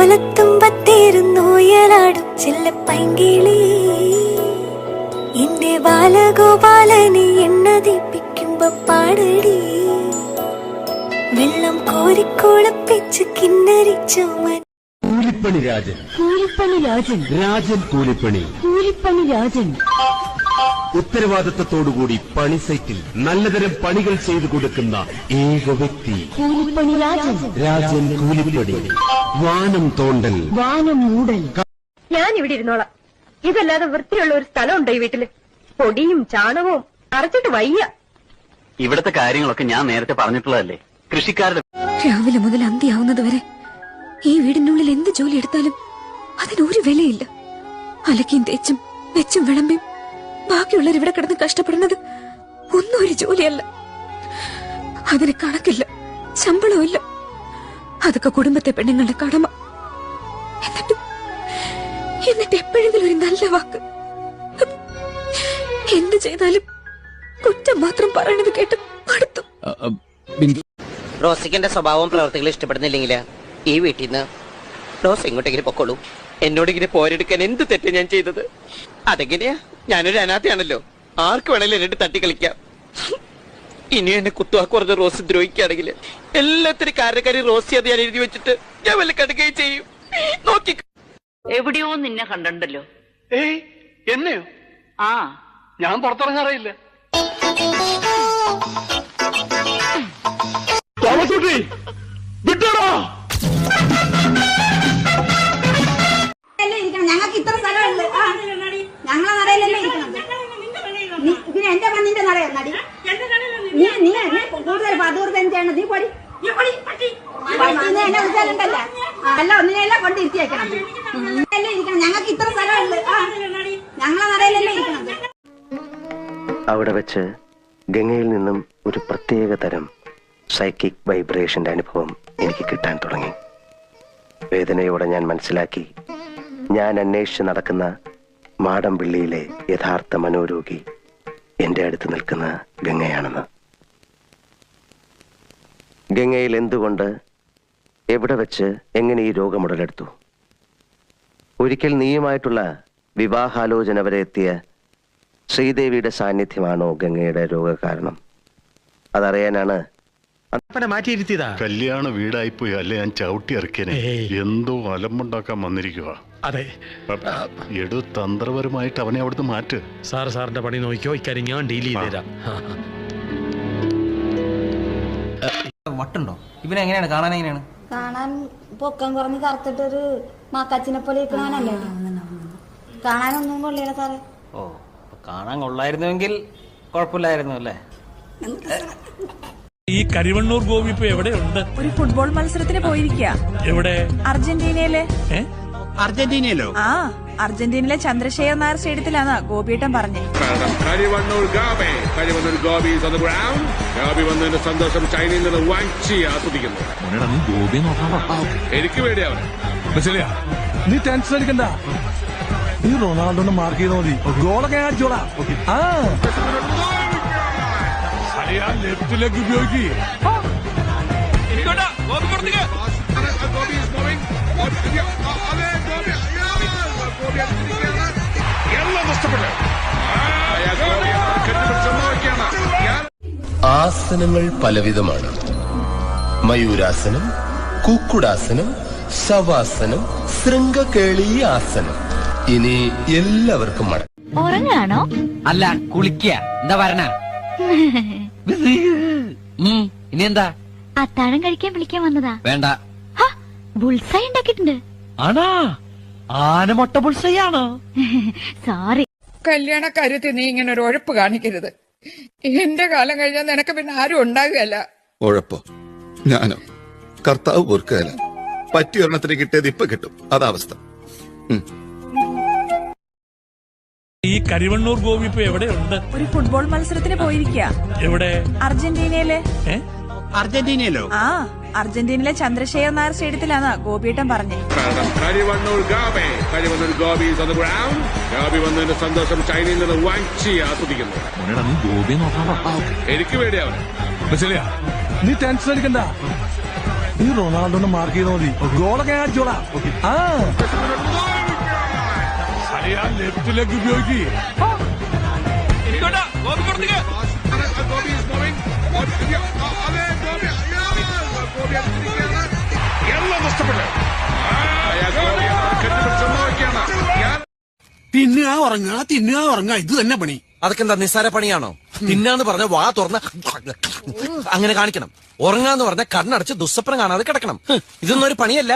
ഓലത്തുമ്പത്തേരുന്നോയലാടും ചെല്ലപ്പൈങ്കിളി എന്റെ ബാലഗോപാലനെ എണ്ണതിപ്പിക്കുമ്പോ പാടടി വെള്ളം കോരിക്കോളപ്പിച്ച് കിന്നരിച്ചോ കൂലിപ്പണി രാജൻ, കൂലിപ്പണി രാജൻ, രാജൻ കൂലിപ്പണി, കൂലിപ്പണി രാജൻ. ഉത്തരവാദിത്തത്തോടുകൂടി പണി സൈറ്റിൽ നല്ലതരം പണികൾ ചെയ്തു കൊടുക്കുന്ന ഏക വ്യക്തി കൂലിപ്പണി രാജൻ, രാജൻ കൂലിപ്പണി. വാനം തോണ്ടൽ, വാനം മൂടൽ. ഞാൻ ഇവിടെ ഇരുന്നോളാം. ഇതല്ലാതെ വൃത്തിയുള്ള ഒരു സ്ഥലമുണ്ടോ ഈ വീട്ടില്? പൊടിയും ചാണകവും അരച്ചിട്ട് വയ്യ. ഇവിടത്തെ കാര്യങ്ങളൊക്കെ ഞാൻ നേരത്തെ പറഞ്ഞിട്ടുള്ളതല്ലേ. കൃഷിക്കാരുടെ രാവിലെ മുതൽ അന്തിയാവുന്നത് വരെ ഈ വീടിനുള്ളിൽ എന്ത് ജോലി എടുത്താലും അതിനൊരു വിലയില്ല. അലക്കിയും തേച്ചും വെച്ചും വിളമ്പിയും ബാക്കിയുള്ളവർ ഇവിടെ കിടന്ന് കഷ്ടപ്പെടുന്നത് ഒന്നും ഒരു ജോലിയല്ല. അതിന് കണക്കില്ല, ശമ്പളമില്ല. അതൊക്കെ കുടുംബത്തെ പെണ്ണുങ്ങളുടെ കടമ. എന്നിട്ട് എപ്പോഴെങ്കിലും ഒരു നല്ല വാക്ക്, എന്ത് ചെയ്താലും കുറ്റം മാത്രം പറയണത് കേട്ട് അടുത്തു. റോസിക്കന്റെ സ്വഭാവവും പ്രവർത്തികളും ഇഷ്ടപ്പെടുന്നില്ലെങ്കിൽ ഈ വീട്ടിൽ നിന്ന് റോസ് എങ്ങോട്ടെങ്കിലും പൊക്കോളൂ. എന്നോടിങ്ങനെ പോരെടുക്കാൻ എന്ത് തെറ്റ് ഞാൻ ചെയ്തത്? അതെങ്ങനെയാ? ഞാനൊരു അനാഥയാണല്ലോ, ആർക്ക് വേണേലും എന്നിട്ട് തട്ടി കളിക്കാം. ഇനി എന്നെ കുത്തുവാക്കുറത് റോസ് ദ്രോഹിക്കുകയാണെങ്കിൽ എല്ലാത്തിനും കാരണക്കാരി റോസി അത് ഞാൻ എഴുതി വെച്ചിട്ട് ഞാൻ വല്ല കടുകയും ചെയ്യും. നോക്കി എവിടെയോ നിന്നെ കണ്ടല്ലോ. ഏയ് എന്നെയോ? ആ, ഞാൻ പുറത്തിറങ്ങാറില്ല. ഞങ്ങൾക്ക് ഇത്ര സ്ഥലമുണ്ട്. ഞങ്ങളെ നടയിലല്ലേ ഇരിക്കണം. പിന്നെ എന്റെ മണ്ണിന്റെ നടയോ നടി? നീ കൂടുതൽ പതൂർത്തം ചെയ്യണം. നീ പൊടി എന്നെ വിളിച്ചാലുണ്ടല്ലോ അല്ല ഒന്നിനെല്ലാം കൊണ്ട് ഇരുത്തിയേക്കണം. ഇരിക്കണം. ഞങ്ങൾക്ക് ഇത്ര സ്ഥലമുണ്ട്. ഞങ്ങളെ നടയിലല്ലേ ഇരിക്കണം. അവിടെ വെച്ച് ഗംഗയിൽ നിന്നും ഒരു പ്രത്യേക തരം സൈക്കിക് വൈബ്രേഷന്റെ അനുഭവം എനിക്ക് കിട്ടാൻ തുടങ്ങി. വേദനയോടെ ഞാൻ മനസ്സിലാക്കി, ഞാൻ അന്വേഷിച്ച് നടക്കുന്ന മാടമ്പിള്ളിയിലെ യഥാർത്ഥ മനോരോഗി എന്റെ അടുത്ത് നിൽക്കുന്ന ഗംഗയാണെന്ന്. ഗംഗയിൽ എന്തുകൊണ്ട്, എവിടെ വെച്ച്, എങ്ങനെ ഈ രോഗമുടലെടുത്തു? ഒരിക്കൽ നീയുമായിട്ടുള്ള വിവാഹാലോചന വരെ എത്തിയ ശ്രീദേവിയുടെ സാന്നിധ്യമാണോ ഗംഗയുടെ രോഗകാരണം? അതറിയാനാണ് കല്യാണ വീടായിപ്പോയി. അല്ലെ ഞാൻ ചവിട്ടി ഇറക്കിയനെ. എന്തോ അലമ്പുണ്ടാക്കാൻ വന്നിരിക്കുക. അതെ, എടു തന്ത്രപരമായിട്ട് അവനെ അവിടുന്ന് മാറ്റ്. സാറിന്റെ പണി നോക്കിയോ, ഇക്കാര്യം ഞാൻ ഡീൽ ചെയ്ത് തരാം. വട്ടുണ്ടോ ഇവനെ? എങ്ങനെയാണ് കാണാൻ? എങ്ങനെയാണ് കാണാൻ? പൊക്കം കുറഞ്ഞ് കറുത്തിട്ടൊരു മാക്കാച്ചിനെ പോലെ ഇരിക്കണവനല്ലേ? കാണാനൊന്നും കൊള്ളില്ല സാറേ. ഓ, കാണാൻ കൊള്ളായിരുന്നുവെങ്കിൽ കുഴപ്പമില്ലായിരുന്നു അല്ലേ? ഈ കരിവണ്ണൂർ ഗോപി ഇപ്പൊ എവിടെയുണ്ട്? ഒരു ഫുട്ബോൾ മത്സരത്തിന് പോയിരിക്കുക. എവിടെ? അർജന്റീനയിലെ. അർജന്റീനയിലോ? ആ, അർജന്റീനയിലെ ചന്ദ്രശേഖർ നായർ സ്റ്റേഡിയത്തിലാണ് ഗോപിയേട്ടൻ പറഞ്ഞേ. കരിവണ്ണൂർ ഗോപി വന്നതിന്റെ സന്തോഷം ചൈനയിൽ നിന്ന് വാങ്ങിച്ച് ആസ്വദിക്കുന്നു. എനിക്ക് വേണ്ടിയാവണം. നീ ടെൻഷൻ അടിക്കണ്ട, നീ റൊണാൾഡോനെ മാർക്ക് ചെയ്താൽ മതി. ഗോളൊക്കെ അടിച്ചോളാം. ലെഫ്റ്റിലേക്ക് ഉപയോഗിക്കുക. ആസനങ്ങൾ പലവിധമാണ്. മയൂരാസനം, കുക്കുടാസനം, ശവാസനം, ശൃംഗകേളി ആസനം. ഇനി എല്ലാവർക്കും ഉറങ്ങാണോ? അല്ല, കുളിക്കുക. എന്താ പറഞ്ഞ? ഇനി എന്താ? അത്താഴം കഴിക്കാൻ വിളിക്കാൻ വന്നതാ. വേണ്ട. ബുൾസൈ ഉണ്ടാക്കിയിട്ടുണ്ട്. ആണാ? ആനമൊട്ട ബുൾസൈയാണോ? സോറി. കല്യാണ കാര്യത്തിൽ നീ ഇങ്ങനെ ഒരു ഉഴപ്പ് കാണിക്കരുത്. എന്റെ കാലം കഴിഞ്ഞാൽ നിനക്ക് പിന്നെ ആരും ഉണ്ടാകുകയല്ല. ഉഴപ്പോ? ഞാനോ? കർത്താവ് പൊറുക്കുകയല്ല. പറ്റിയൊരെണ്ണത്തിന് കിട്ടിയത് ഇപ്പൊ കിട്ടും. അതാവസ്ഥ. ഈ കരിവണ്ണൂർ ഗോപി ഇപ്പൊ എവിടെയുണ്ട്? ഒരു ഫുട്ബോൾ മത്സരത്തിന് പോയിരിക്കുക. എവിടെ? അർജന്റീനയിലെ. അർജന്റീനയിലോ? ആ, അർജന്റീനയിലെ ചന്ദ്രശേഖർ നായർ സ്റ്റേഡിയത്തിലാണ് ഗോപിയേട്ടൻ പറഞ്ഞേ. കരിവണ്ണൂർ ഗോപി വന്നതിന്റെ സന്തോഷം ചൈനയിൽ നിന്ന് വാങ്ങിച്ച് ആസ്വദിക്കുന്നു. എനിക്ക് വേണ്ടിയാവണം. നീ ടെൻഷൻ അടിക്കണ്ട, നീ റൊണാൾഡോനെ മാർക്ക് ചെയ്താൽ മതി ഗോളൊക്കെ ഞാൻ അടിച്ചോളാം ആ ലെഫ്റ്റ് ലെഗ് ഉപയോഗിക്ക് എല്ലാം നഷ്ടപ്പെട്ടു തിന്നുക ഉറങ്ങുക ഇത് തന്നെ പണി. അതൊക്കെ എന്താ നിസ്സാര പണിയാണോ? തിന്നാന്ന് പറഞ്ഞ വാ തുറന്ന് അങ്ങനെ കാണിക്കണം. ഉറങ്ങാന്ന് പറഞ്ഞ കണ്ണടച്ച് ദുസ്വപ്നം കാണാതെ കിടക്കണം. ഇതൊന്നും ഒരു പണിയല്ല.